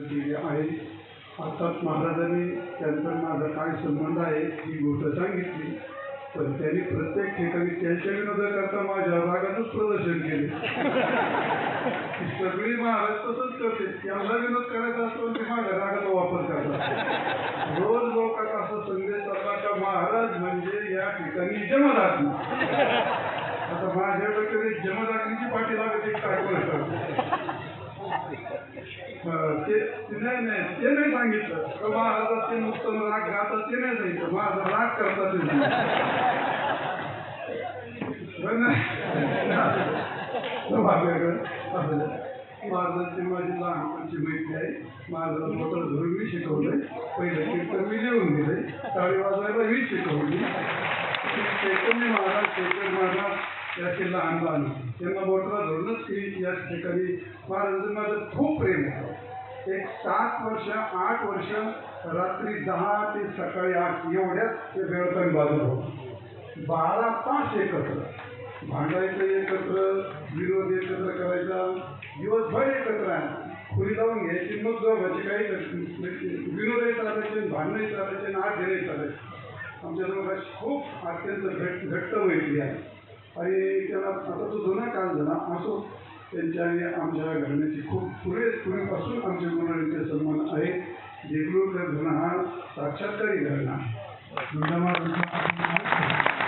केली आहे. अर्थात महाराजांनी त्यांचा माझा काय संबंध आहे ही गोष्ट सांगितली, पण त्यांनी प्रत्येक ठिकाणी त्यांच्या विनोद करता माझ्या रागाचंच प्रदर्शन केले. सगळी महाराज तसंच करते, त्यांना विनोद करायचा असतो ते माझ्या रागाचा वापर करतात. रोज लोकांना असा संदेश चालला का महाराज म्हणजे या ठिकाणी जमदाग्नी. आता माझ्या डोक्याने जमदाग्नीची पाठी लागते काय करतात नाही ते नाही सांगितलं. महाराजात ते नुसतं राग गातात ते नाही सांगितलं, माझा राग करतात महाराजांची माझी लहानपणची मैत्री आहे. महाराजांना मोठं धरून मी शिकवलंय, पहिलं कीर्तन मी लिहून दिलंय, टाळी वाजवायला मी शिकवली. चैतन्य महाराज चैतन्य महाराज याचे लहान लहान त्यांना मोठा धरूनच की या ठिकाणी महाराजांचं माझं खूप प्रेम होतं. एक 7 वर्ष 8 वर्ष रात्री 10 ते सकाळी 8 एवढ्याच ते बेळकण बाजू होतं. 12 तास एकत्र भांडायचं, एकत्र विरोध एकत्र करायचा, दिवसभर एकत्र आहे खुली लावून घ्यायची. मग दोघांची काही विनोदही चालायचे, भांडणही चालायचे आणि आठवणही चालायचे. आमच्या दोघांची खूप अत्यंत घट्ट मैत्री आहे. आणि त्याला आता तो जुना काळ झाला असो, त्यांच्या आणि आमच्या घराण्याची खूप पूर्वीपासून आमच्या गुरुवारीचे सन्मान आहे. देगलूरकर घराणा हा साक्षात्कारी घराणा.